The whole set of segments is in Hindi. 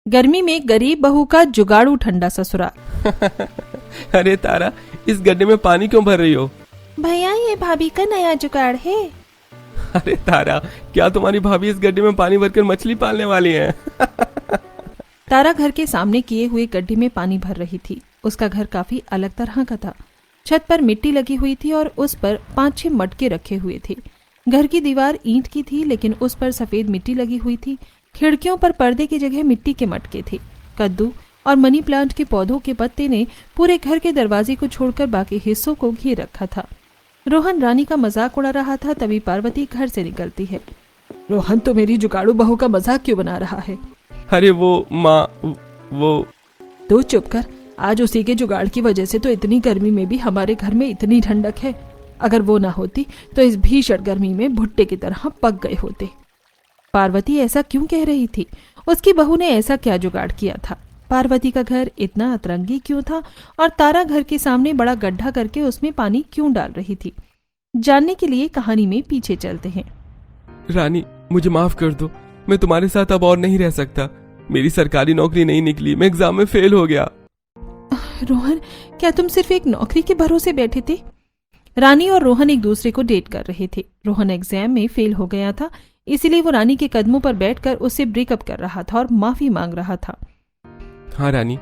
गर्मी में गरीब बहू का जुगाड़ू ठंडा ससुराल। अरे तारा, इस गड्ढे में पानी क्यों भर रही हो? भैया ये भाभी का नया जुगाड़ है। अरे तारा, क्या तुम्हारी भाभी इस गड्ढे में पानी भरकर मछली पालने वाली है? तारा घर के सामने किए हुए गड्ढे में पानी भर रही थी। उसका घर काफी अलग तरह का था। छत पर मिट्टी लगी हुई थी और उस पर 5-6 मटके रखे हुए थे। घर की दीवार ईंट की थी, लेकिन उस पर सफेद मिट्टी लगी हुई थी। खिड़कियों पर पर्दे की जगह मिट्टी के मटके थे। कद्दू और मनी प्लांट के पौधों के पत्ते ने पूरे घर के दरवाजे को छोड़कर बाकी हिस्सों को घेर रखा था। रोहन रानी का मजाक उड़ा रहा था, तभी पार्वती घर से निकलती है। रोहन तो मेरी जुगाड़ू बहू का मजाक क्यों बना रहा है? अरे वो माँ, वो तो चुप कर। आज उसी के जुगाड़ की वजह से तो इतनी गर्मी में भी हमारे घर में इतनी ठंडक है। अगर वो ना होती तो इस भीषण गर्मी में भुट्टे की तरह पक गए होते। पार्वती ऐसा क्यों कह रही थी? उसकी बहू ने ऐसा क्या जुगाड़ किया था? पार्वती का घर इतना अतरंगी क्यों था और तारा घर के सामने बड़ा गड्ढा करके उसमें पानी क्यों डाल रही थी? जानने के लिए कहानी में पीछे चलते हैं। रानी, मुझे माफ कर दो। मैं तुम्हारे साथ अब और नहीं रह सकता। मेरी सरकारी नौकरी नहीं निकली, मैं एग्जाम में फेल हो गया। रोहन, क्या तुम सिर्फ एक नौकरी के भरोसे बैठे थे? रानी और रोहन एक दूसरे को डेट कर रहे थे। रोहन एग्जाम में फेल हो गया था, इसीलिए वो रानी के कदमों पर बैठकर उससे ब्रेकअप कर रहा था और माफी मांग रहा था। हाँ रानी,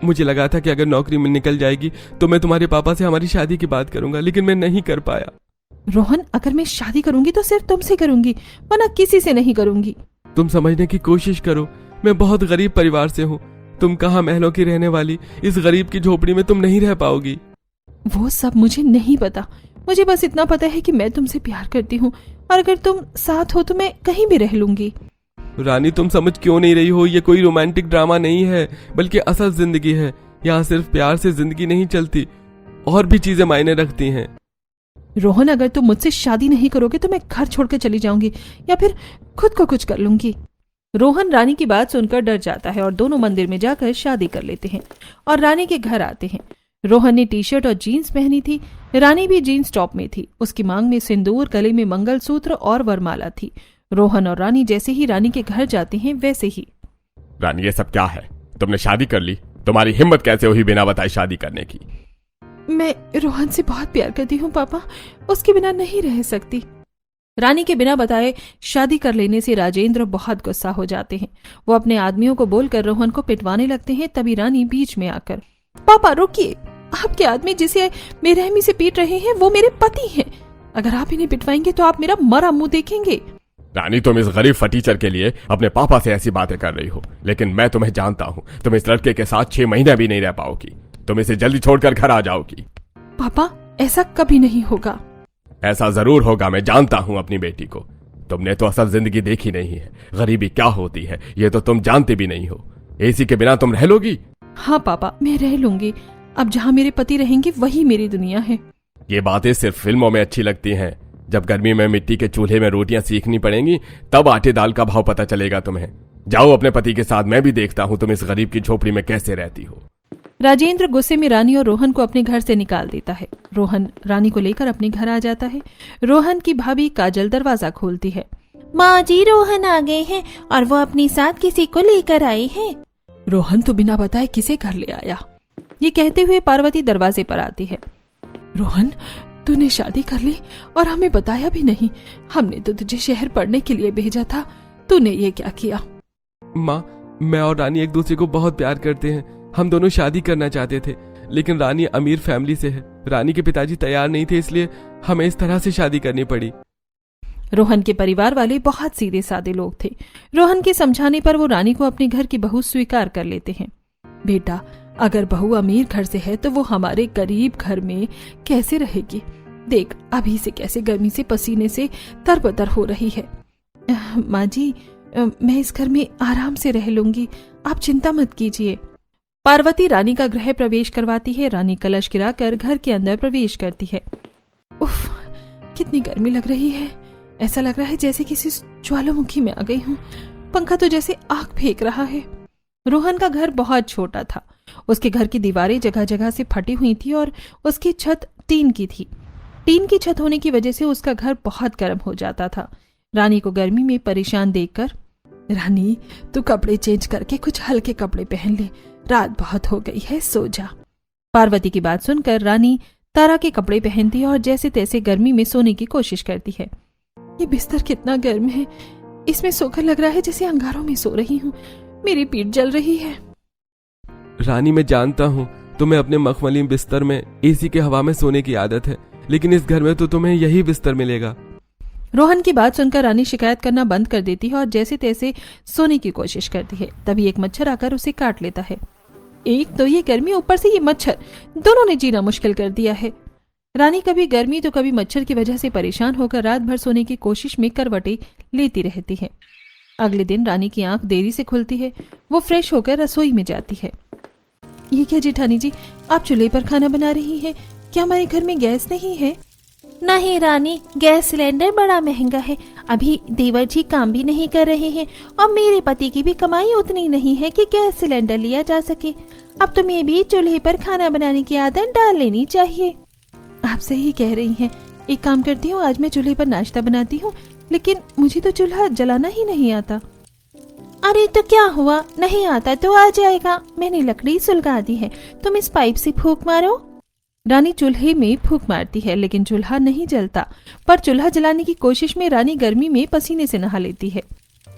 मुझे लगा था कि अगर नौकरी में निकल जाएगी तो मैं तुम्हारे पापा से हमारी शादी की बात करूंगा, लेकिन मैं नहीं कर पाया। रोहन, अगर मैं शादी करूंगी तो सिर्फ तुमसे करूंगी, वरना किसी से नहीं करूंगी। तुम समझने की कोशिश करो, मैं बहुत गरीब परिवार से हूँ। तुम कहाँ महलों की रहने वाली, इस गरीब की झोपड़ी में तुम नहीं रह पाओगी। वो सब मुझे नहीं पता। मुझे बस इतना पता है कि मैं तुमसे प्यार करती हूँ और अगर तुम साथ हो तो मैं कहीं भी रह लूंगी। रानी, तुम समझ क्यों नहीं रही हो? ये कोई रोमांटिक ड्रामा नहीं है, बल्कि असल जिंदगी है। यहाँ सिर्फ प्यार से जिंदगी नहीं चलती, और भी चीजें मायने रखती हैं। रोहन, अगर तुम मुझसे शादी नहीं करोगे तो मैं घर छोड़कर चली जाऊंगी या फिर खुद को कुछ कर लूंगी। रोहन रानी की बात सुनकर डर जाता है और दोनों मंदिर में जाकर शादी कर लेते हैं और रानी के घर आते हैं। रोहन ने टी-शर्ट और जीन्स पहनी थी। रानी भी जीन्स टॉप में थी। उसकी मांग में सिंदूर, गले में मंगलसूत्र और वरमाला थी। रोहन और रानी जैसे ही रानी के घर जाते हैं वैसे ही। रानी, ये सब क्या है? तुमने शादी कर ली? तुम्हारी हिम्मत कैसे हुई बिना बताए शादी करने की? मैं रोहन से बहुत प्यार करती हूँ पापा, उसके बिना नहीं रह सकती। रानी के बिना बताए शादी कर लेने से राजेंद्र बहुत गुस्सा हो जाते हैं। वो अपने आदमियों को बोलकर रोहन को पिटवाने लगते हैं। तभी रानी बीच में आकर, पापा रुकिए, आपके आदमी जिसे बेरहमी से पीट रहे हैं वो मेरे पति हैं। अगर आप इन्हें पिटवाएंगे तो आप मेरा मरा मुंह देखेंगे। रानी, तुम इस गरीब फटीचर के लिए अपने पापा से ऐसी बातें कर रही हो, लेकिन मैं तुम्हें जानता हूँ। तुम इस लड़के के साथ 6 महीने भी नहीं रह पाओगी। तुम इसे जल्दी छोड़कर घर आ जाओगी। पापा, ऐसा कभी नहीं होगा। ऐसा जरूर होगा, मैं जानता हूँ अपनी बेटी को। तुमने तो असल जिंदगी देखी नहीं है। गरीबी क्या होती है ये तो तुम जानते भी नहीं हो। एसी के बिना तुम रह लोगी? हाँ पापा, मैं रह लूंगी। अब जहाँ मेरे पति रहेंगे वही मेरी दुनिया है। ये बातें सिर्फ फिल्मों में अच्छी लगती हैं। जब गर्मी में मिट्टी के चूल्हे में रोटियां सीखनी पड़ेंगी तब आटे दाल का भाव पता चलेगा तुम्हें। जाओ अपने पति के साथ, मैं भी देखता हूँ तुम इस गरीब की झोपड़ी में कैसे रहती हो। राजेंद्र गुस्से में रानी और रोहन को अपने घर से निकाल देता है। रोहन रानी को लेकर अपने घर आ जाता है। रोहन की भाभी काजल दरवाजा खोलती है। माँ जी, रोहन आ गए हैं और वो अपने साथ किसी को लेकर आए हैं। रोहन तो बिना बताए किसे घर ले आया? ये कहते हुए पार्वती दरवाजे पर आती है। रोहन, तूने शादी कर ली और हमें बताया भी नहीं। हमने तो तुझे शहर पढ़ने के लिए भेजा था, तूने ये क्या किया? माँ, मैं और रानी एक दूसरे को बहुत प्यार करते हैं। हम दोनों शादी करना चाहते थे, लेकिन रानी अमीर फैमिली से है। रानी के पिताजी तैयार नहीं थे, इसलिए हमें इस तरह से शादी करनी पड़ी। रोहन के परिवार वाले बहुत सीधे साधे लोग थे। रोहन के समझाने पर वो रानी को अपने घर की बहू स्वीकार कर लेते हैं। बेटा, अगर बहू अमीर घर से है तो वो हमारे गरीब घर में कैसे रहेगी? देख अभी से कैसे गर्मी से पसीने से तरबतर हो रही है। माँ जी, मैं इस घर में आराम से रह लूंगी, आप चिंता मत कीजिए। पार्वती रानी का गृह प्रवेश करवाती है। रानी कलश गिराकर घर के अंदर प्रवेश करती है। उफ, कितनी गर्मी लग रही है। ऐसा लग रहा है जैसे किसी ज्वालामुखी में आ गई हूँ। पंखा तो जैसे आग फेंक रहा है। रोहन का घर बहुत छोटा था। उसके घर की दीवारें जगह जगह से फटी हुई थी और उसकी छत टीन की थी। टीन की छत होने की वजह से उसका घर बहुत गर्म हो जाता था। रानी को गर्मी में परेशान देखकर, रानी, तू कपड़े चेंज करके कुछ हल्के कपड़े पहन ले, रात बहुत हो गई है, सो जा। पार्वती की बात सुनकर रानी तारा के कपड़े पहनती है और जैसे तैसे गर्मी में सोने की कोशिश करती है। ये बिस्तर कितना गर्म है, इसमें सोकर लग रहा है जैसे अंगारों में सो रही हूँ। मेरी पीठ जल रही है। रानी, मैं जानता हूँ तुम्हें अपने मखमली बिस्तर में एसी के हवा में सोने की आदत है, लेकिन इस घर में तो तुम्हें यही बिस्तर मिलेगा। रोहन की बात सुनकर रानी शिकायत करना बंद कर देती है और जैसे तैसे सोने की कोशिश करती है। तभी एक मच्छर आकर उसे काट लेता है। एक तो ये गर्मी, ऊपर से ये मच्छर, दोनों ने जीना मुश्किल कर दिया है। रानी कभी गर्मी तो कभी मच्छर की वजह से परेशान होकर रात भर सोने की कोशिश में करवटें लेती रहती है। अगले दिन रानी की आंख देरी से खुलती है। वो फ्रेश होकर रसोई में जाती है। ये क्या जेठानी जी, आप चूल्हे पर खाना बना रही हैं? क्या हमारे घर में गैस नहीं है? नहीं रानी, गैस सिलेंडर बड़ा महंगा है। अभी देवर जी काम भी नहीं कर रहे हैं और मेरे पति की भी कमाई उतनी नहीं है कि गैस सिलेंडर लिया जा सके। अब तुम्हें भी चूल्हे पर खाना बनाने की आदत डाल लेनी चाहिए। आप सही कह रही हैं। एक काम करती हूँ, आज मैं चूल्हे पर नाश्ता बनाती हूँ, लेकिन मुझे तो चूल्हा जलाना ही नहीं आता। अरे तो क्या हुआ, नहीं आता तो आ जाएगा, मैंने लकड़ी सुलगा दी है, तुम इस पाइप से फूंक मारो। रानी चूल्हे में फूंक मारती है लेकिन चूल्हा नहीं जलता। पर चूल्हा जलाने की कोशिश में रानी गर्मी में पसीने से नहा लेती है।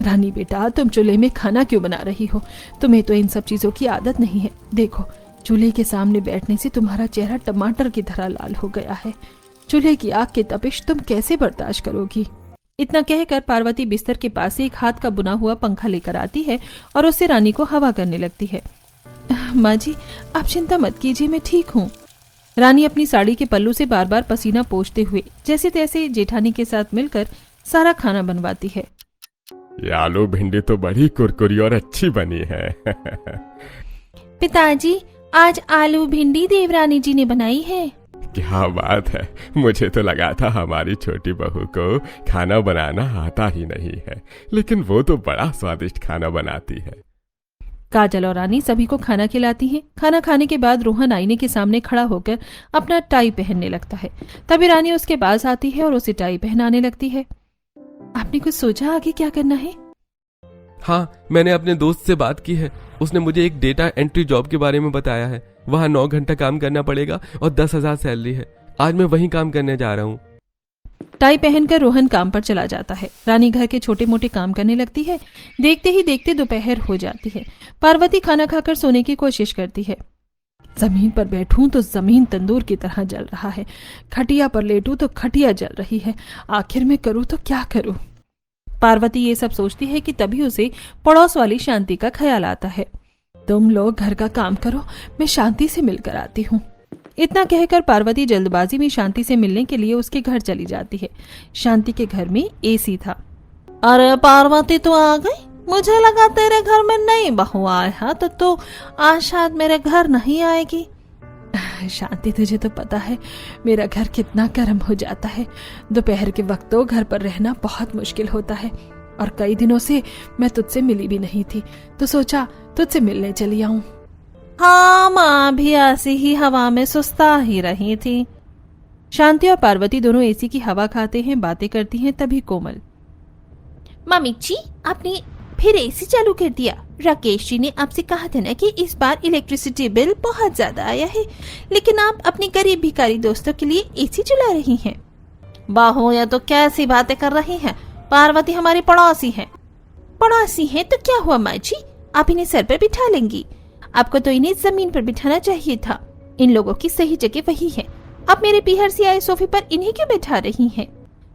रानी बेटा, तुम चूल्हे में खाना क्यों बना रही हो? तुम्हें तो इन सब चीजों की आदत नहीं है। देखो, चूल्हे के सामने बैठने से तुम्हारा चेहरा टमाटर की तरह लाल हो गया है। चूल्हे की आग की तपिश तुम कैसे बर्दाश्त करोगी? इतना कहकर पार्वती बिस्तर के पास से एक हाथ का बुना हुआ पंखा लेकर आती है और उससे रानी को हवा करने लगती है। माँ जी, आप चिंता मत कीजिए, मैं ठीक हूँ। रानी अपनी साड़ी के पल्लू से बार बार पसीना पोंछते हुए जैसे तैसे जेठानी के साथ मिलकर सारा खाना बनवाती है। ये आलू भिंडी तो बड़ी कुरकुरी और अच्छी बनी है। पिताजी, आज आलू भिंडी देवरानी जी ने बनाई है। क्या बात है, मुझे तो लगा था हमारी छोटी बहू को खाना बनाना आता ही नहीं है, लेकिन वो तो बड़ा स्वादिष्ट खाना बनाती है। काजल और रानी सभी को खाना खिलाती हैं। खाना खाने के बाद रोहन आईने के सामने खड़ा होकर अपना टाई पहनने लगता है। तभी रानी उसके पास आती है और उसे टाई पहनाने लगती है। आपने कुछ सोचा आगे क्या करना है? हाँ, मैंने अपने दोस्त से बात की है। उसने मुझे एक डेटा एंट्री जॉब के बारे में बताया है। वहाँ 9 घंटा काम करना पड़ेगा और 10,000 सैलरी है। आज मैं वहीं काम करने जा रहा हूँ। टाई पहनकर रोहन काम पर चला जाता है। रानी घर के छोटे मोटे काम करने लगती है। देखते ही देखते दोपहर हो जाती है। पार्वती खाना खाकर सोने की कोशिश करती है। जमीन पर बैठूं तो जमीन तंदूर की तरह जल रहा है, खटिया पर लेटूं तो खटिया जल रही है। आखिर मैं करूं तो क्या करूं? पार्वती ये सब सोचती है कि तभी उसे पड़ोस वाली शांति का ख्याल आता है। तुम लोग घर का काम करो, मैं शांति से मिलकर आती हूँ। इतना कहकर पार्वती जल्दबाजी में शांति से मिलने के लिए उसके घर चली जाती है। शांति के घर में एसी था। अरे पार्वती, तो आ गई? मुझे लगा तेरे घर में नई बहू आया है, तो आज शायद मेरे घर नहीं आएगी। शांति, तुझे तो पता है मेरा घर कितना गर्म हो जाता है। दोपहर के वक्त तो घर पर रहना बहुत मुश्किल होता है और कई दिनों से मैं तुझसे मिली भी नहीं थी, तो सोचा तुझसे मिलने चली आऊं। हाँ, माँ भी ऐसी ही हवा में सुस्ता ही रही थी। शांति और पार्वती दोनों एसी की हवा खाते हैं, बातें करती हैं। तभी कोमल, मम्मी जी, आपने फिर एसी चालू कर दिया। राकेश जी ने आपसे कहा था ना कि इस बार इलेक्ट्रिसिटी बिल बहुत ज्यादा आया है, लेकिन आप अपने गरीब भिखारी दोस्तों के लिए एसी चला रही हैं। बाहो, या तो कैसी बातें कर रही हैं? पार्वती हमारी पड़ोसी है। पड़ोसी है तो क्या हुआ माँ जी, आप इन्हें सर पर बिठा लेंगी। आपको तो इन्हें जमीन पर बिठाना चाहिए था। इन लोगों की सही जगह वही है। आप मेरे पीहर से आए सोफे पर इन्हें क्यों बैठा रही हैं?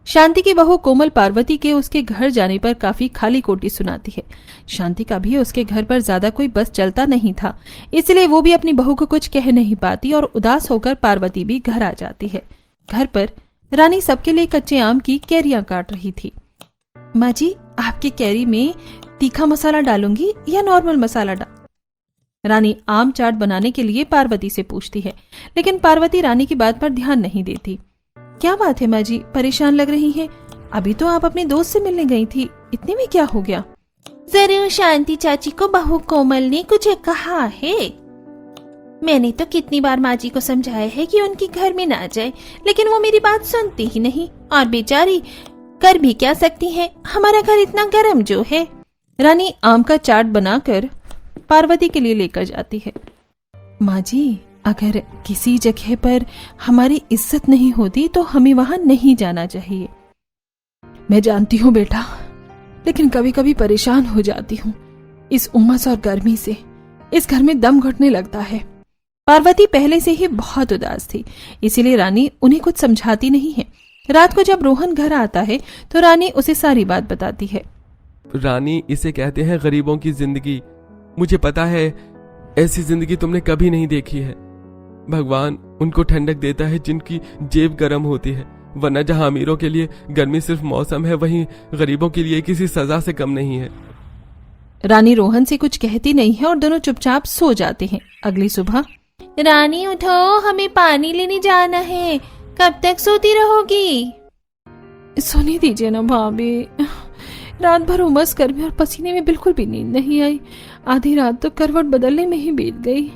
शांति की बहू कोमल पार्वती के उसके घर जाने पर काफी खाली कोटी सुनाती है। शांति का भी उसके घर पर ज्यादा कोई बस चलता नहीं था, इसलिए वो भी अपनी बहू को कुछ कह नहीं पाती और उदास होकर पार्वती भी घर आ जाती है। घर पर रानी सबके लिए कच्चे आम की कैरियां काट रही थी। माँ जी, आपकी कैरी में तीखा मसाला डालूंगी या नॉर्मल मसाला रानी आम चाट बनाने के लिए पार्वती से पूछती है, लेकिन पार्वती रानी की बात पर ध्यान नहीं देती। क्या बात है माँ जी, परेशान लग रही हैं? अभी तो आप अपने दोस्त से मिलने गई थी, इतने में क्या हो गया? जरूर शांति चाची को बहू कोमल ने कुछ कहा है। मैंने तो कितनी बार माँ जी को समझाया है कि उनके घर में ना जाए, लेकिन वो मेरी बात सुनती ही नहीं और बेचारी कर भी क्या सकती है, हमारा घर इतना गर्म जो है। रानी आम का चाट बनाकर पार्वती के लिए लेकर जाती है। माँ जी, अगर किसी जगह पर हमारी इज्जत नहीं होती तो हमें वहां नहीं जाना चाहिए। मैं जानती हूँ बेटा, लेकिन कभी कभी परेशान हो जाती हूँ इस उमस और गर्मी से। इस घर में दम घुटने लगता है। पार्वती पहले से ही बहुत उदास थी, इसीलिए रानी उन्हें कुछ समझाती नहीं है। रात को जब रोहन घर आता है तो रानी उसे सारी बात बताती है। रानी, इसे कहते हैं गरीबों की जिंदगी। मुझे पता है ऐसी जिंदगी तुमने कभी नहीं देखी है। भगवान उनको ठंडक देता है जिनकी जेब गर्म होती है, वरना जहां अमीरों के लिए गर्मी सिर्फ मौसम है, वहीं गरीबों के लिए किसी सजा से कम नहीं है। रानी रोहन से कुछ कहती नहीं है और दोनों चुपचाप सो जाते हैं। अगली सुबह, रानी उठो, हमें पानी लेने जाना है। कब तक सोती रहोगी? सोने दीजिए ना भाभी, रात भर उमस, गर्मी और पसीने में बिल्कुल भी नींद नहीं आई। आधी रात तो करवट बदलने में ही बीत गई।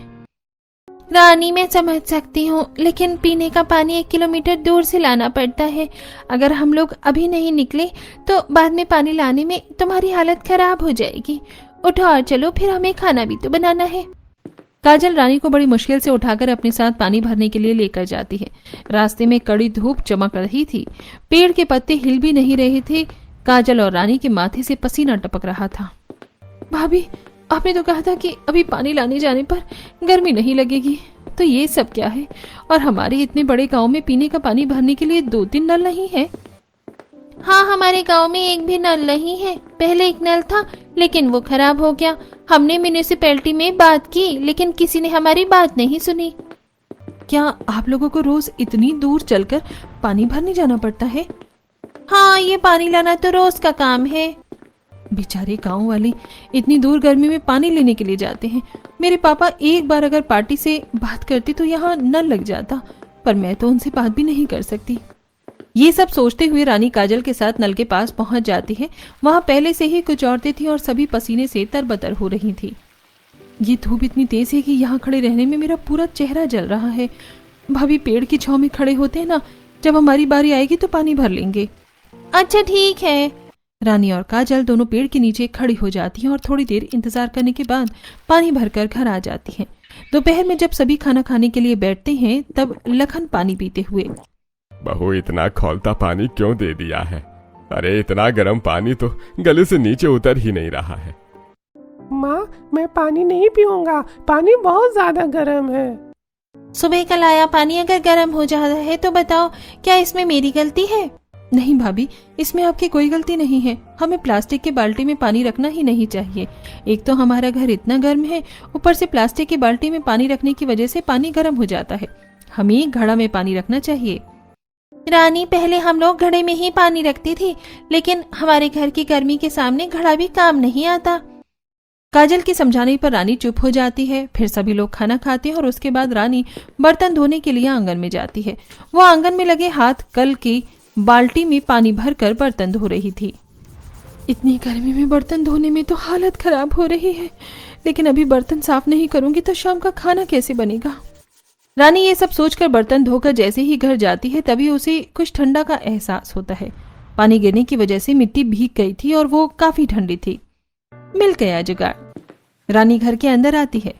रानी मैं समझ सकती हूँ, लेकिन पीने का पानी 1 किलोमीटर दूर से लाना पड़ता है। अगर हम लोग अभी नहीं निकले तो बाद में पानी लाने में तुम्हारी हालत खराब हो जाएगी। उठो और चलो, फिर हमें खाना भी तो बनाना है। काजल रानी को बड़ी मुश्किल से उठाकर अपने साथ पानी भरने के लिए लेकर जाती है। रास्ते में कड़ी धूप चमक रही थी, पेड़ के पत्ते हिल भी नहीं रहे थे। काजल और रानी के माथे से पसीना टपक रहा था। भाभी, आपने तो कहा था कि अभी पानी लाने जाने पर गर्मी नहीं लगेगी, तो ये सब क्या है? और हमारे इतने बड़े गांव में पीने का पानी भरने के लिए 2-3 नल नहीं है। हाँ, हमारे गांव में एक भी नल नहीं है। पहले एक नल था, लेकिन वो खराब हो गया। हमने म्यूनिसिपैलिटी में बात की, लेकिन किसी ने हमारी बात नहीं सुनी। क्या आप लोगों को रोज इतनी दूर चलकर पानी भरने जाना पड़ता है? हाँ, ये पानी लाना तो रोज का काम है। बेचारे गांव वाले इतनी दूर गर्मी में पानी लेने के लिए जाते हैं। मेरे पापा एक बार अगर पार्टी से बात करते तो यहाँ नल लग जाता, पर मैं तो उनसे बात भी नहीं कर सकती। ये सब सोचते हुए रानी काजल के साथ नल के पास पहुंच जाती है। वहां पहले से ही कुछ औरतें थीं और सभी पसीने से तरबतर हो रही थी। ये धूप इतनी तेज है कि यहाँ खड़े रहने में मेरा पूरा चेहरा जल रहा है। भाभी, पेड़ की छांव में खड़े होते हैं ना, जब हमारी बारी आएगी तो पानी भर लेंगे। अच्छा ठीक है। रानी और काजल दोनों पेड़ के नीचे खड़ी हो जाती हैं और थोड़ी देर इंतजार करने के बाद पानी भरकर घर आ जाती हैं। दोपहर में जब सभी खाना खाने के लिए बैठते हैं तब लखन पानी पीते हुए, बहू, इतना खौलता पानी क्यों दे दिया है? अरे इतना गर्म पानी तो गले से नीचे उतर ही नहीं रहा है। माँ, मैं पानी नहीं पीऊंगा, पानी बहुत ज्यादा गर्म है। सुबह का लाया पानी अगर गर्म हो जाता है तो बताओ, क्या इसमें मेरी गलती है? नहीं भाभी, इसमें आपकी कोई गलती नहीं है। हमें प्लास्टिक के बाल्टी में पानी रखना ही नहीं चाहिए। एक तो हमारा घर इतना गर्म है, ऊपर से प्लास्टिक की बाल्टी में पानी रखने की वजह से पानी गर्म हो जाता है। हमें घड़ा में पानी रखना चाहिए। रानी, पहले हम लोग घड़े में ही पानी रखती थी, लेकिन हमारे घर की गर्मी के सामने घड़ा भी काम नहीं आता। काजल के समझाने पर रानी चुप हो जाती है। फिर सभी लोग खाना खाते हैं और उसके बाद रानी बर्तन धोने के लिए आंगन में जाती है। वो आंगन में लगे हाथ कल की बाल्टी में पानी भरकर बर्तन धो रही थी। इतनी गर्मी में बर्तन धोने में तो हालत खराब हो रही है, लेकिन अभी बर्तन साफ नहीं करूंगी तो शाम का खाना कैसे बनेगा? रानी ये सब सोचकर बर्तन धोकर जैसे ही घर जाती है तभी उसे कुछ ठंडा का एहसास होता है। पानी गिरने की वजह से मिट्टी भीग गई थी और वो काफी ठंडी थी। मिल गया जुगाड़। रानी घर के अंदर आती है।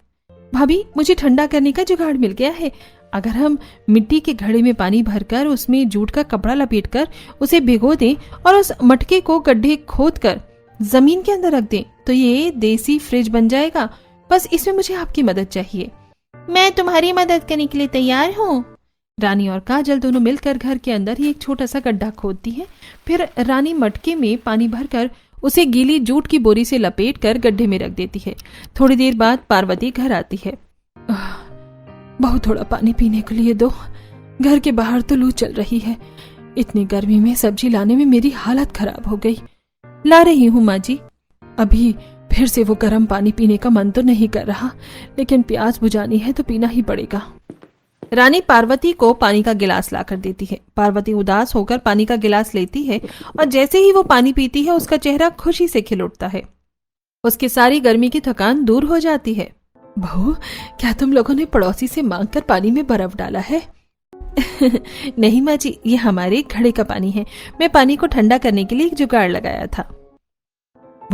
भाभी, मुझे ठंडा करने का जुगाड़ मिल गया है। अगर हम मिट्टी के घड़े में पानी भरकर उसमें जूट का कपड़ा लपेटकर उसे भिगो दें और उस मटके को गड्ढे खोदकर जमीन के अंदर रख दें तो ये देसी फ्रिज बन जाएगा। बस इसमें मुझे आपकी मदद चाहिए। मैं तुम्हारी मदद करने के लिए तैयार हूँ। रानी और काजल दोनों मिलकर घर के अंदर ही एक छोटा सा गड्ढा खोदती है। फिर रानी मटके में पानी भरकर उसे गीली जूट की बोरी से लपेटकर गड्ढे में रख देती है। थोड़ी देर बाद पार्वती घर आती है। बहुत थोड़ा पानी पीने के लिए दो, घर के बाहर तो लू चल रही है। इतनी गर्मी में सब्जी लाने में मेरी हालत खराब हो गई। ला रही हूँ माँ जी। अभी फिर से वो गर्म पानी पीने का मन तो नहीं कर रहा, लेकिन प्यास बुझानी है तो पीना ही पड़ेगा। रानी पार्वती को पानी का गिलास लाकर देती है। पार्वती उदास होकर पानी का गिलास लेती है और जैसे ही वो पानी पीती है उसका चेहरा खुशी से खिल उठता है। उसकी सारी गर्मी की थकान दूर हो जाती है। बहू, क्या तुम लोगों ने पड़ोसी से मांगकर पानी में बर्फ डाला है? नहीं माँ जी, ये हमारे घड़े का पानी है। मैं पानी को ठंडा करने के लिए एक जुगाड़ लगाया था।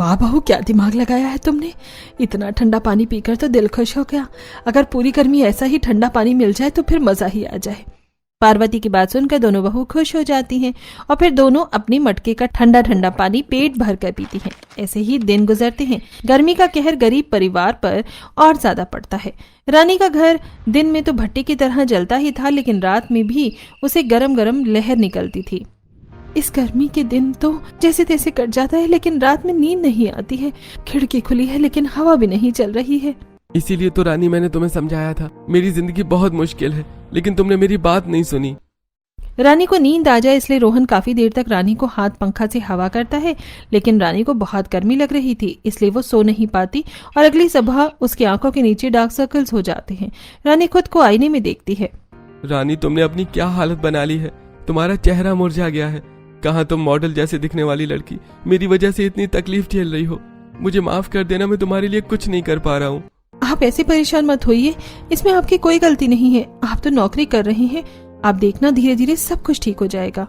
वाह बहू, क्या दिमाग लगाया है तुमने। इतना ठंडा पानी पीकर तो दिल खुश हो गया। अगर पूरी गर्मी ऐसा ही ठंडा पानी मिल जाए तो फिर मजा ही आ जाए। पार्वती की बात सुनकर दोनों बहू खुश हो जाती हैं और फिर दोनों अपनी मटके का ठंडा ठंडा पानी पेट भर कर पीती हैं। ऐसे ही दिन गुजरते हैं। गर्मी का कहर गरीब परिवार पर और ज्यादा पड़ता है। रानी का घर दिन में तो भट्टी की तरह जलता ही था, लेकिन रात में भी उसे गरम गरम लहर निकलती थी। इस गर्मी के दिन तो जैसे तैसे कट जाता है, लेकिन रात में नींद नहीं आती है। खिड़की खुली है लेकिन हवा भी नहीं चल रही है। इसीलिए तो रानी मैंने तुम्हें समझाया था, मेरी जिंदगी बहुत मुश्किल है, लेकिन तुमने मेरी बात नहीं सुनी। रानी को नींद आ जाए इसलिए रोहन काफी देर तक रानी को हाथ पंखा से हवा करता है, लेकिन रानी को बहुत गर्मी लग रही थी इसलिए वो सो नहीं पाती और अगली सुबह उसकी आंखों के नीचे डार्क सर्कल्स हो जाते हैं। रानी खुद को आईने में देखती है। रानी, तुमने अपनी क्या हालत बना ली है। तुम्हारा चेहरा मुरझा गया है। कहाँ तुम मॉडल जैसे दिखने वाली लड़की मेरी वजह से इतनी तकलीफ झेल रही हो। मुझे माफ कर देना, मैं तुम्हारे लिए कुछ नहीं कर पा रहा हूँ। आप ऐसे परेशान मत होइए, इसमें आपकी कोई गलती नहीं है। आप तो नौकरी कर रही हैं, आप देखना धीरे धीरे सब कुछ ठीक हो जाएगा।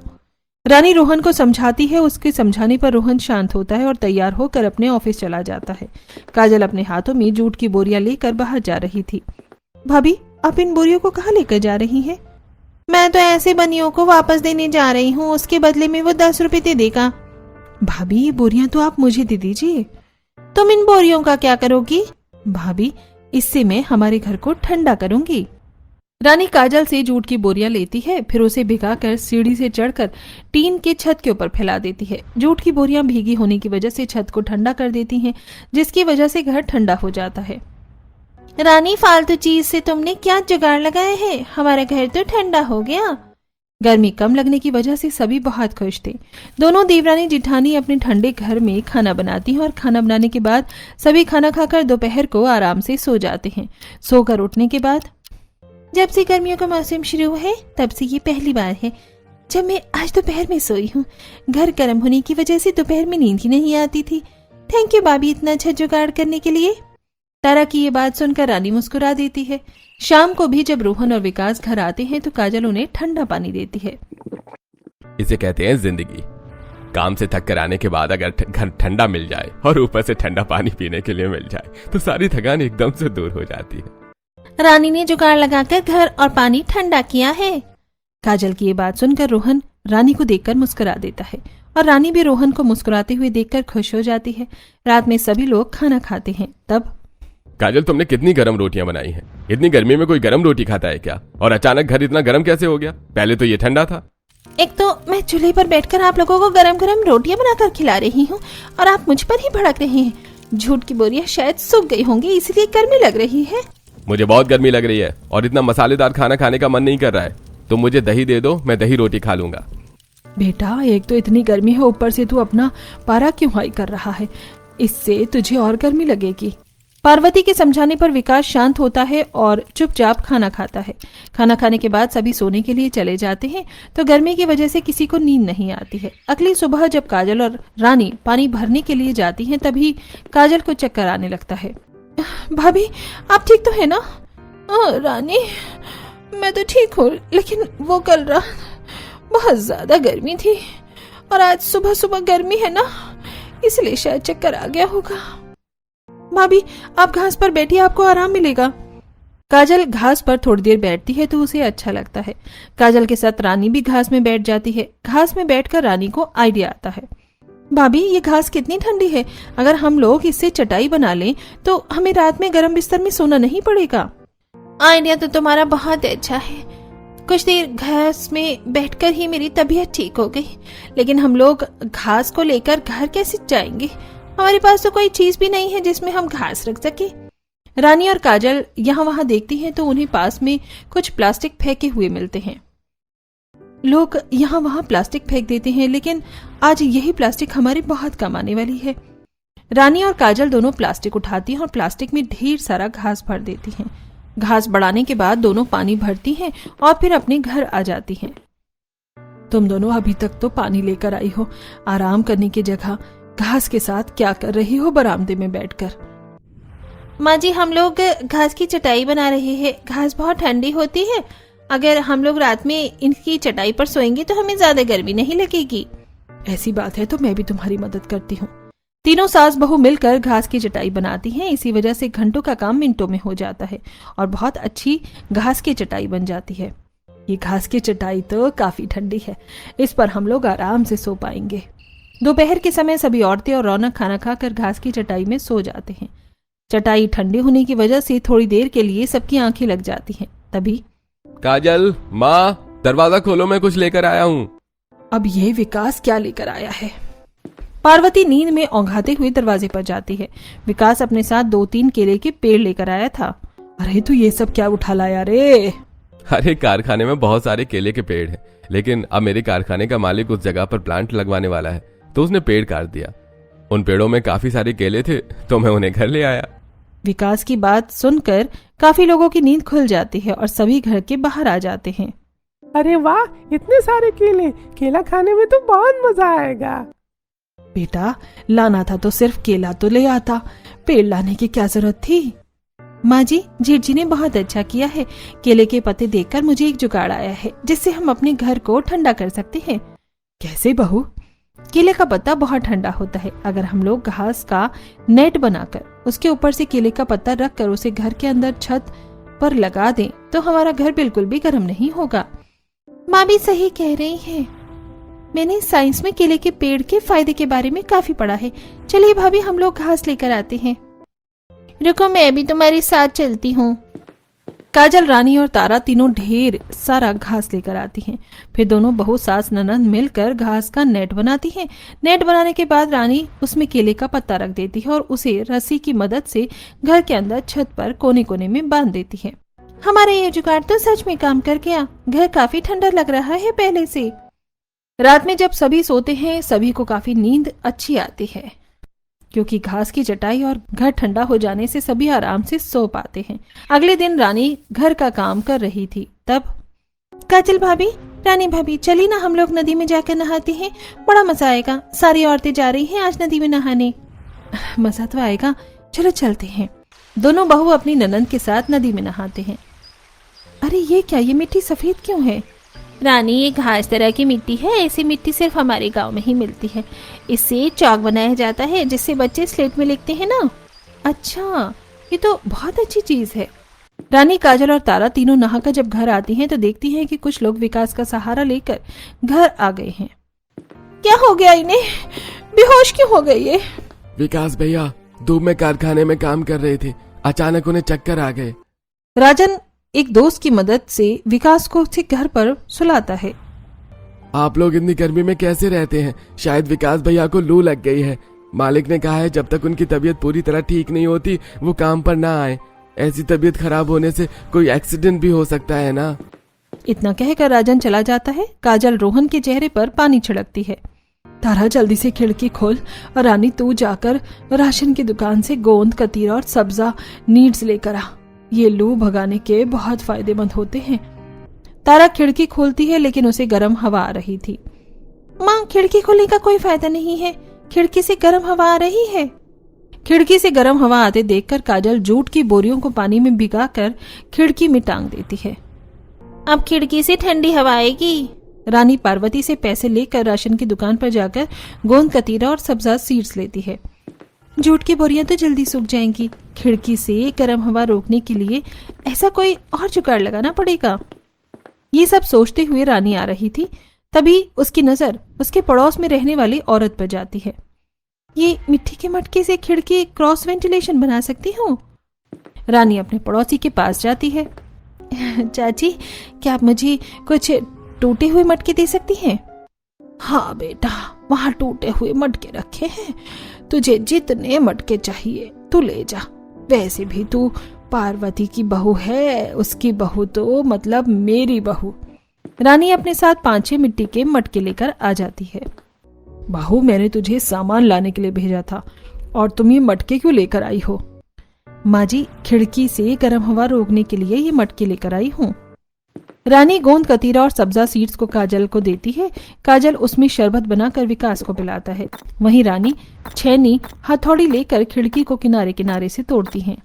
रानी रोहन को समझाती है। उसके समझाने पर रोहन शांत होता है और तैयार होकर अपने ऑफिस चला जाता है। काजल अपने हाथों में जूट की बोरियां लेकर बाहर जा रही थी। भाभी, आप इन बोरियों को कहाँ लेकर जा रही हैं? मैं तो ऐसे बनियों को वापस देने जा रही हूँ, उसके बदले में वो 10 रुपए दे देगा। भाभी, ये बोरियां तो आप मुझे दे दीजिए। तुम इन बोरियों का क्या करोगी? भाभी, इससे मैं हमारे घर को ठंडा करूंगी। रानी काजल से जूट की बोरियां लेती है, फिर उसे भिगाकर सीढ़ी से चढ़कर टीन के छत के ऊपर फैला देती है। जूट की बोरियां भीगी होने की वजह से छत को ठंडा कर देती हैं, जिसकी वजह से घर ठंडा हो जाता है। रानी, फालतू चीज से तुमने क्या जुगाड़ लगाए हैं? हमारा घर तो ठंडा हो गया। गर्मी कम लगने की वजह से सभी बहुत खुश थे। दोनों देवरानी जिठानी अपने ठंडे घर में खाना बनाती हैं और खाना बनाने के बाद सभी खाना खाकर दोपहर को आराम से सो जाते हैं। सोकर उठने के बाद, जब से गर्मियों का मौसम शुरू हुआ है तब से ये पहली बार है जब मैं आज दोपहर में सोई हूँ। घर गर्म होने की वजह से दोपहर में नींद ही नहीं आती थी। थैंक यू भाभी, इतना अच्छा जुगाड़ करने के लिए। तारा की ये बात सुनकर रानी मुस्कुरा देती है। शाम को भी जब रोहन और विकास घर आते हैं तो काजल उन्हें ठंडा पानी देती है। इसे कहते हैं जिंदगी। काम से थक कर आने के बाद अगर घर ठंडा मिल जाए और ऊपर से ठंडा पानी पीने के लिए मिल जाए तो सारी थकान एकदम से दूर हो जाती है। रानी ने जुगाड़ लगाकर घर और पानी ठंडा किया है। काजल की ये बात सुनकर रोहन रानी को देखकर मुस्कुरा देता है और रानी भी रोहन को मुस्कुराते हुए देखकर खुश हो जाती है। रात में सभी लोग खाना खाते हैं। तब, काजल, तुमने कितनी गरम रोटियां बनाई हैं। इतनी गर्मी में कोई गरम रोटी खाता है क्या? और अचानक घर इतना गरम कैसे हो गया? पहले तो ये ठंडा था। एक तो मैं चूल्हे पर बैठकर आप लोगों को गरम गरम रोटियां बनाकर खिला रही हूँ और आप मुझ पर ही भड़क रहे हैं। झूठ की बोरियां शायद सूख गई होंगी इसलिए गर्मी लग रही है। मुझे बहुत गर्मी लग रही है और इतना मसालेदार खाना खाने का मन नहीं कर रहा है। तुम मुझे दही दे दो, मैं दही रोटी खा लूंगा। बेटा, एक तो इतनी गर्मी है, ऊपर से तू अपना पारा क्यों हाई कर रहा है? इससे तुझे और गर्मी लगेगी। पार्वती के समझाने पर विकास शांत होता है और चुपचाप खाना खाता है। खाना खाने के बाद सभी सोने के लिए चले जाते हैं तो गर्मी की वजह से किसी को नींद नहीं आती है। अगली सुबह जब काजल और रानी पानी भरने के लिए जाती हैं तभी काजल को चक्कर आने लगता है। भाभी, आप ठीक तो है ना? रानी, मैं तो ठीक हूँ, लेकिन वो कल रात बहुत ज्यादा गर्मी थी और आज सुबह सुबह गर्मी है ना, इसलिए शायद चक्कर आ गया होगा। भाभी, आप घास पर बैठिए, आपको आराम मिलेगा। काजल घास पर थोड़ी देर बैठती है तो उसे अच्छा लगता है। काजल के साथ रानी भी घास में बैठ जाती है। घास में बैठकर रानी को आइडिया आता है। भाभी, ये घास कितनी ठंडी है, अगर हम लोग इससे चटाई बना लें तो हमें रात में गर्म बिस्तर में सोना नहीं पड़ेगा। आइडिया तो तुम्हारा बहुत अच्छा है। कुछ देर घास में बैठकर ही मेरी तबीयत ठीक हो गई, लेकिन हम लोग घास को लेकर घर कैसे जाएंगे? हमारे पास तो कोई चीज भी नहीं है जिसमें हम घास रख सके। रानी और काजल यहाँ वहां देखती हैं तो उन्हें पास में कुछ प्लास्टिक फेंके हुए मिलते हैं। लोग यहाँ वहां प्लास्टिक फेंक देते हैं, लेकिन आज यही प्लास्टिक हमारे बहुत काम आने वाली है। रानी और काजल दोनों प्लास्टिक उठाती हैं और प्लास्टिक में ढेर सारा घास भर देती हैं। घास बढ़ाने के बाद दोनों पानी भरती हैं और फिर अपने घर आ जाती हैं। तुम दोनों अभी तक तो पानी लेकर आई हो, आराम करने की जगह घास के साथ क्या कर रही हो बरामदे में बैठकर? माँ जी, हम लोग घास की चटाई बना रहे हैं। घास बहुत ठंडी होती है, अगर हम लोग रात में इनकी चटाई पर सोएंगे तो हमें ज्यादा गर्मी नहीं लगेगी। ऐसी बात है तो मैं भी तुम्हारी मदद करती हूँ। तीनों सास बहू मिलकर घास की चटाई बनाती हैं। इसी वजह से घंटों का काम मिनटों में हो जाता है और बहुत अच्छी घास की चटाई बन जाती है। ये घास की चटाई तो काफी ठंडी है, इस पर हम लोग आराम से सो पाएंगे। दोपहर के समय सभी औरतें और रौनक खाना खाकर घास की चटाई में सो जाते हैं। चटाई ठंडी होने की वजह से थोड़ी देर के लिए सबकी आंखें लग जाती हैं। तभी काजल, माँ, दरवाजा खोलो, मैं कुछ लेकर आया हूँ। अब ये विकास क्या लेकर आया है? पार्वती नींद में औंघाते हुए दरवाजे पर जाती है। विकास अपने साथ 2-3 केले के पेड़ लेकर आया था। अरे तू ये सब क्या उठा लाया रे? अरे कारखाने में बहुत सारे केले के पेड़ हैं, लेकिन अब मेरे कारखाने का मालिक उस जगह पर प्लांट लगवाने वाला है, तो उसने पेड़ काट दिया। उन पेड़ों में काफी सारे केले थे, तो मैं उन्हें घर ले आया। विकास की बात सुनकर काफी लोगों की नींद खुल जाती है और सभी घर के बाहर आ जाते हैं। अरे वाह, इतने सारे केले, केला खाने में तो बहुत मजा आएगा। बेटा, लाना था तो सिर्फ केला तो ले आता, पेड़ लाने की क्या जरूरत थी? माँ जी, जेठ जी ने बहुत अच्छा किया है। केले के पत्ते देखकर मुझे एक जुगाड़ आया है जिससे हम अपने घर को ठंडा कर सकते हैं। कैसे बहू? केले का पत्ता बहुत ठंडा होता है। अगर हम लोग घास का नेट बनाकर उसके ऊपर से केले का पत्ता रखकर उसे घर के अंदर छत पर लगा दें तो हमारा घर बिल्कुल भी गर्म नहीं होगा। माँ भी सही कह रही है। मैंने साइंस में केले के पेड़ के फायदे के बारे में काफी पढ़ा है। चलिए भाभी, हम लोग घास लेकर आते हैं। रुको, मैं भी तुम्हारे साथ चलती हूँ। काजल, रानी और तारा तीनों ढेर सारा घास लेकर आती हैं। फिर दोनों बहू सास ननद मिलकर घास का नेट बनाती हैं। नेट बनाने के बाद रानी उसमें केले का पत्ता रख देती है और उसे रस्सी की मदद से घर के अंदर छत पर कोने कोने में बांध देती है। हमारा ये जुगाड़ तो सच में काम कर गया। घर काफी ठंडा लग रहा है पहले से। रात में जब सभी सोते हैं सभी को काफी नींद अच्छी आती है, क्योंकि घास की चटाई और घर ठंडा हो जाने से सभी आराम से सो पाते हैं। अगले दिन रानी घर का काम कर रही थी। तब काजल भाभी, रानी भाभी, चली ना हम लोग नदी में जाकर नहाते हैं, बड़ा मजा आएगा। सारी औरतें जा रही हैं आज नदी में नहाने। मजा तो आएगा, चलो चलते हैं। दोनों बहू अपनी ननद के साथ नदी में नहाते हैं। अरे ये क्या, ये मिट्टी सफेद क्यों है? रानी, ये घास तरह की मिट्टी है। ऐसी मिट्टी सिर्फ हमारे गांव में ही मिलती है। इससे चौक बनाया जाता है जिससे बच्चे स्लेट में लिखते हैं ना। अच्छा, ये तो बहुत अच्छी चीज है। रानी, काजल और तारा तीनों नहाकर जब घर आती हैं तो देखती हैं कि कुछ लोग विकास का सहारा लेकर घर आ गए हैं। क्या हो गया इन्हें? बेहोश क्यों हो गए ये? विकास भैया धूप में कारखाने में काम कर रहे थे, अचानक उन्हें चक्कर आ गए। राजन एक दोस्त की मदद से विकास को उसके घर पर सुलाता है। आप लोग इतनी गर्मी में कैसे रहते हैं? शायद विकास भैया को लू लग गई है। मालिक ने कहा है जब तक उनकी तबीयत पूरी तरह ठीक नहीं होती वो काम पर ना आए। ऐसी तबीयत खराब होने से कोई एक्सीडेंट भी हो सकता है ना। इतना कहकर राजन चला जाता है। काजल रोहन के चेहरे पर पानी छिड़कती है। तारा, जल्दी से खिड़की खोल और रानी तू जाकर राशन की दुकान से गोंद, कतीरा और सब्जा नीड्स लेकर आ। ये लू भगाने के बहुत फायदेमंद होते हैं। तारा खिड़की खोलती है लेकिन उसे गर्म हवा आ रही थी। माँ, खिड़की खोलने का कोई फायदा नहीं है, खिड़की से गर्म हवा आ रही है। खिड़की से गर्म हवा आते देखकर काजल जूट की बोरियों को पानी में भिगाकर खिड़की में टांग देती है। अब खिड़की से ठंडी हवा आएगी। रानी पार्वती से पैसे लेकर राशन की दुकान पर जाकर गोंद, कतीरा और सब्जा सीड्स लेती है। जूट की बोरियां तो जल्दी सूख जाएंगी। खिड़की से गर्म हवा रोकने के लिए ऐसा कोई और जुगाड़ लगाना पड़ेगा। ये सब सोचते हुए रानी आ रही थी। तभी उसकी नजर उसके पड़ोस में रहने वाली औरत पर जाती है। ये मिट्टी के मटके से खिड़की क्रॉस वेंटिलेशन बना सकती हूँ। रानी अपने पड़ोसी के पास जाती है। चाची, क्या आप मुझे कुछ टूटे हुए मटके दे सकती हैं? हाँ बेटा, वहाँ टूटे हुए मटके रखे हैं, तुझे जितने मटके चाहिए तू ले जा। वैसे भी तू पार्वती की बहू है, उसकी बहू तो मतलब मेरी बहू। रानी अपने साथ 5-6 मिट्टी के मटके लेकर आ जाती है। बहू, मैंने तुझे सामान लाने के लिए भेजा था और तुम ये मटके क्यों लेकर आई हो? माँ जी, खिड़की से गर्म हवा रोकने के लिए ये मटके लेकर आई हूँ। रानी गोंद, कतीरा और सब्जा सीड्स को काजल को देती है। काजल उसमें शरबत बनाकर विकास को पिलाता है। वहीं रानी छेनी, हथौड़ी लेकर खिड़की को किनारे किनारे से तोड़ती हैं।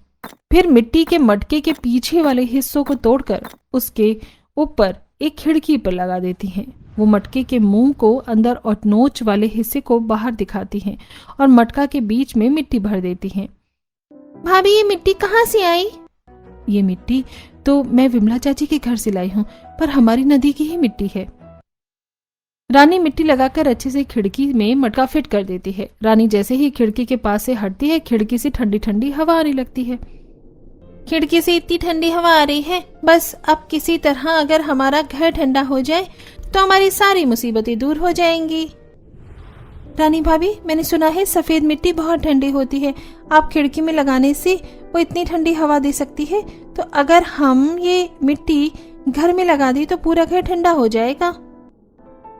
फिर मिट्टी के मटके के पीछे वाले हिस्सों को तोड़कर उसके ऊपर एक खिड़की पर लगा देती हैं। वो मटके के मुंह को अंदर और नोच वाले हिस्से को बाहर दिखाती हैं और मटका के बीच में मिट्टी भर देती हैं। भाभी ये मिट्टी कहाँ से आई? ये मिट्टी तो मैं विमला चाची के घर से लाई हूँ, पर हमारी नदी की ही मिट्टी है। रानी मिट्टी लगाकर अच्छे से खिड़की में मटका फिट कर देती है। रानी जैसे ही खिड़की के पास से हटती है, खिड़की से ठंडी ठंडी हवा आने लगती है। खिड़की से इतनी ठंडी हवा आ रही है, बस अब किसी तरह अगर हमारा घर ठंडा हो जाए तो हमारी सारी मुसीबतें दूर हो जाएंगी। रानी भाभी, मैंने सुना है सफेद मिट्टी बहुत ठंडी होती है। आप खिड़की में लगाने से वो इतनी ठंडी हवा दे सकती है, तो अगर हम ये मिट्टी घर में लगा दी तो पूरा घर ठंडा हो जाएगा।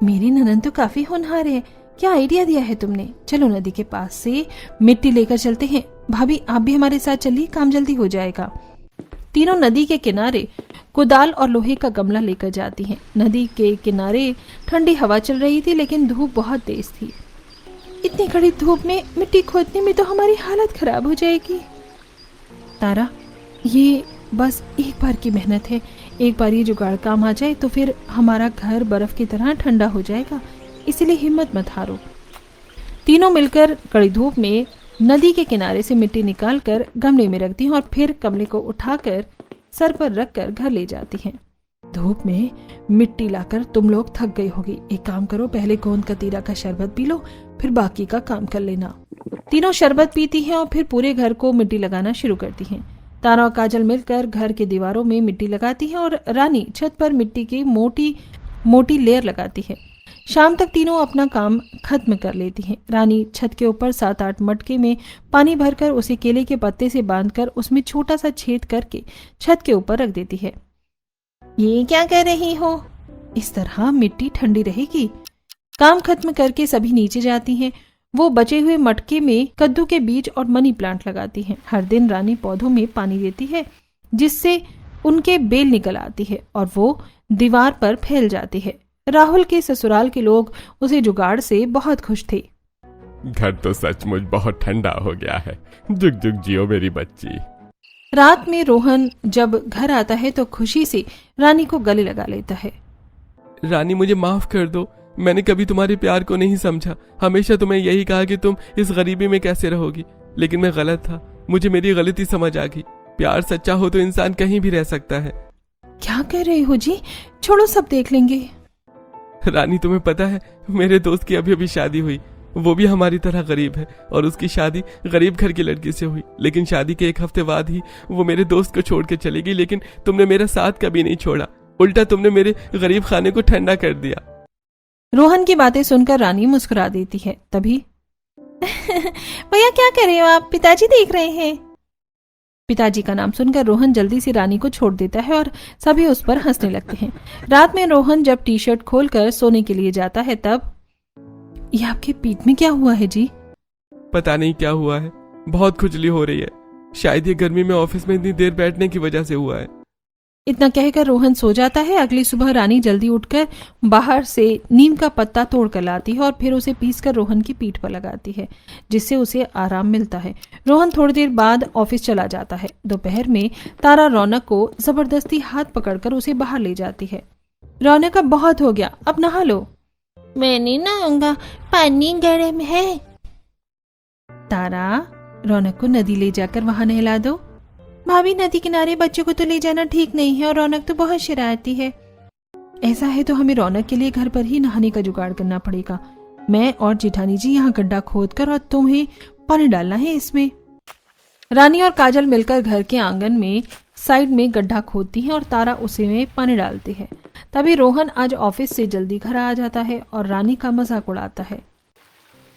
मेरी ननद तो काफी होनहार है, क्या आइडिया दिया है तुमने। चलो नदी के पास से मिट्टी लेकर चलते हैं। भाभी आप भी हमारे साथ चलिए, काम जल्दी हो जाएगा। तीनों नदी के किनारे कुदाल और लोहे का गमला लेकर जाती हैं। नदी के किनारे ठंडी हवा चल रही थी, लेकिन धूप बहुत तेज थी। इतनी कड़ी धूप में मिट्टी खोदने में तो हमारी हालत खराब हो जाएगी। तारा, ये बस एक बार की मेहनत है। एक बार ये जुगाड़ काम आ जाए तो फिर हमारा घर बर्फ की तरह ठंडा हो जाएगा, इसलिए हिम्मत मत हारो। तीनों मिलकर कड़ी धूप में नदी के किनारे से मिट्टी निकालकर गमले में रखती हैं और फिर गमले को उठाकर सर पर रखकर घर ले जाती हैं। धूप में मिट्टी लाकर तुम लोग थक गई होगी। एक काम करो, पहले गोंद कतीरा का शरबत पी लो, फिर बाकी का काम कर लेना। तीनों शरबत पीती हैं और फिर पूरे घर को मिट्टी लगाना शुरू करती हैं। तारा और काजल मिलकर घर के दीवारों में मिट्टी लगाती हैं और रानी छत पर मिट्टी की मोटी मोटी लेयर लगाती है। शाम तक तीनों अपना काम खत्म कर लेती हैं। रानी छत के ऊपर 7-8 मटके में पानी भरकर उसे केले के पत्ते से बांधकर उसमें छोटा सा छेद करके छत के ऊपर रख देती है। ये क्या कर रही हो? इस तरह मिट्टी ठंडी रहेगी। काम खत्म करके सभी नीचे जाती हैं। वो बचे हुए मटके में कद्दू के बीज और मनी प्लांट लगाती हैं। हर दिन रानी पौधों में पानी देती है, जिससे उनके बेल निकल आती है और वो दीवार पर फैल जाती है। राहुल के ससुराल के लोग उसे जुगाड़ से बहुत खुश थे। घर तो सचमुच बहुत ठंडा हो गया है। जुग जुग जियो मेरी बच्ची। रात में रोहन जब घर आता है तो खुशी से रानी को गले लगा लेता है। रानी मुझे माफ कर दो, मैंने कभी तुम्हारे प्यार को नहीं समझा। हमेशा तुम्हें यही कहा कि तुम इस गरीबी में कैसे रहोगी, लेकिन मैं गलत था। मुझे मेरी गलती समझ आ गई। प्यार सच्चा हो तो इंसान कहीं भी रह सकता है। क्या कह रहे हो जी? छोड़ो, सब देख लेंगे। रानी तुम्हें पता है, मेरे दोस्त की अभी अभी शादी हुई। वो भी हमारी तरह गरीब है और उसकी शादी गरीब घर की लड़की से हुई। लेकिन शादी के 1 हफ्ते बाद ही वो मेरे दोस्त को छोड़ के चली गई। लेकिन तुमने मेरा साथ कभी नहीं छोड़ा, उल्टा तुमने मेरे गरीब खाने को ठंडा कर दिया। रोहन की बातें सुनकर रानी मुस्कुरा देती है। तभी भैया क्या कर रहे हो आप? पिताजी देख रहे हैं। पिताजी का नाम सुनकर रोहन जल्दी से रानी को छोड़ देता है और सभी उस पर हंसने लगते हैं। रात में रोहन जब टी-शर्ट खोलकर सोने के लिए जाता है तब, ये आपके पीठ में क्या हुआ है जी? पता नहीं क्या हुआ है, बहुत खुजली हो रही है। शायद ये गर्मी में ऑफिस में इतनी देर बैठने की वजह से हुआ है। इतना कहकर रोहन सो जाता है। अगली सुबह रानी जल्दी उठकर बाहर से नीम का पत्ता तोड़कर लाती है और फिर उसे पीसकर रोहन की पीठ पर लगाती है, जिससे उसे आराम मिलता है। रोहन थोड़ी देर बाद ऑफिस चला जाता है। दोपहर में तारा रौनक को जबरदस्ती हाथ पकड़कर उसे बाहर ले जाती है। रौनक, अब बहुत हो गया, अब नहा लो। मैं नहीं नहाऊंगा, पानी गर्म है। तारा, रौनक को नदी ले जाकर वहां नहला दो। भाभी, नदी किनारे बच्चों को तो ले जाना ठीक नहीं है और रौनक तो बहुत शरारती है। ऐसा है तो हमें रौनक के लिए घर पर ही नहाने का जुगाड़ करना पड़ेगा। मैं और जेठानी जी यहाँ गड्ढा खोदकर और तुम्हें पानी डालना है इसमें। रानी और काजल मिलकर घर के आंगन में साइड में गड्ढा खोदती हैं और तारा उसी में पानी डालती है। तभी रोहन आज ऑफिस से जल्दी घर आ जाता है और रानी का मजाक उड़ाता है।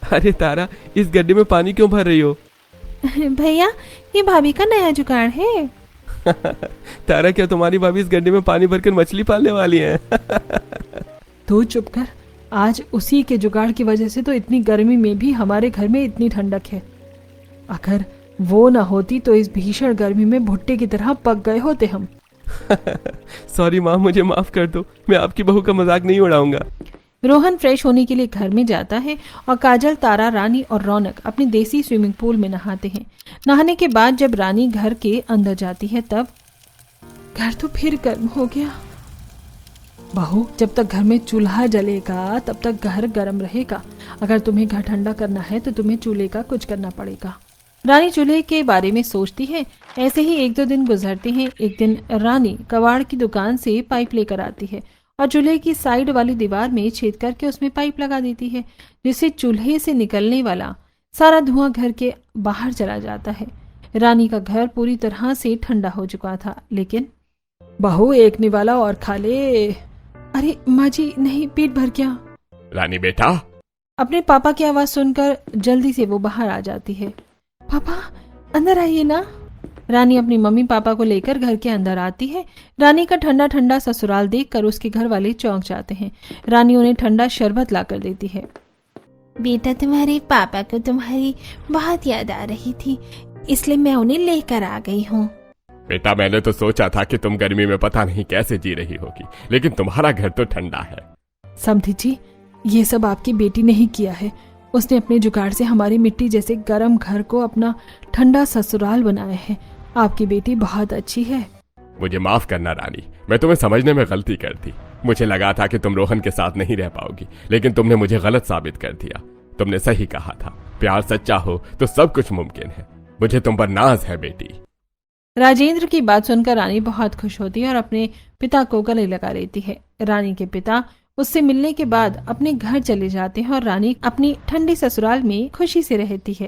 अरे तारा, इस गड्ढे में पानी क्यों भर रही हो? भैया, ये भाभी का नया जुगाड़ है। तारा, क्या तुम्हारी भाभी इस गड्ढे में पानी भरकर मछली पालने वाली है? तू चुप कर। आज उसी के जुगाड़ की वजह से तो इतनी गर्मी में भी हमारे घर में इतनी ठंडक है। अगर वो ना होती तो इस भीषण गर्मी में भुट्टे की तरह पक गए होते हम। सॉरी माँ, मुझे माफ कर दो। मैं आपकी बहू का मजाक नहीं उड़ाऊंगा। रोहन फ्रेश होने के लिए घर में जाता है और काजल, तारा, रानी और रौनक अपने देसी स्विमिंग पूल में नहाते हैं। नहाने के बाद जब रानी घर के अंदर जाती है तब घर तो फिर गर्म हो गया। बहू, जब तक घर में चूल्हा जलेगा तब तक घर गर्म रहेगा। अगर तुम्हें घर ठंडा करना है तो तुम्हें चूल्हे का कुछ करना पड़ेगा। रानी चूल्हे के बारे में सोचती है। ऐसे ही 1-2 दिन गुजरते हैं। एक दिन रानी कबाड़ की दुकान से पाइप लेकर आती है और चूल्हे की साइड वाली दीवार में छेद करके उसमें पाइप लगा देती है, जिससे चूल्हे से निकलने वाला सारा धुआं घर के बाहर चला जाता है। रानी का घर पूरी तरह से ठंडा हो चुका था। लेकिन बहू, एक निवाला और खा ले। अरे माँ जी, नहीं, पेट भर गया। रानी बेटा। अपने पापा की आवाज सुनकर जल्दी से वो बाहर आ जाती है। पापा, अंदर आइए ना। रानी अपनी मम्मी पापा को लेकर घर के अंदर आती है। रानी का ठंडा ठंडा ससुराल देखकर उसके घर वाले चौंक जाते हैं। रानी उन्हें ठंडा शरबत लाकर देती है। बेटा, तुम्हारे पापा को तुम्हारी बहुत याद आ रही थी, इसलिए मैं उन्हें लेकर आ गई हूँ। बेटा, मैंने तो सोचा था कि तुम गर्मी में पता नहीं कैसे जी रही होगी, लेकिन तुम्हारा घर तो ठंडा है। समधी जी, ये सब आपकी बेटी ने ही किया है। उसने अपने जुगाड़ से हमारी मिट्टी जैसे गर्म घर को अपना ठंडा ससुराल बनाया है। आपकी बेटी बहुत अच्छी है। मुझे माफ करना रानी, मैं तुम्हें समझने में गलती कर दी। मुझे लगा था कि तुम रोहन के साथ नहीं रह पाओगी, लेकिन तुमने मुझे गलत साबित कर दिया। तुमने सही कहा था, प्यार सच्चा हो तो सब कुछ मुमकिन है। मुझे तुम पर नाज है बेटी। राजेंद्र की बात सुनकर रानी बहुत खुश होती है और अपने पिता को गले लगा लेती है। रानी के पिता उससे मिलने के बाद अपने घर चले जाते हैं और रानी अपनी ठंडी ससुराल में खुशी से रहती है।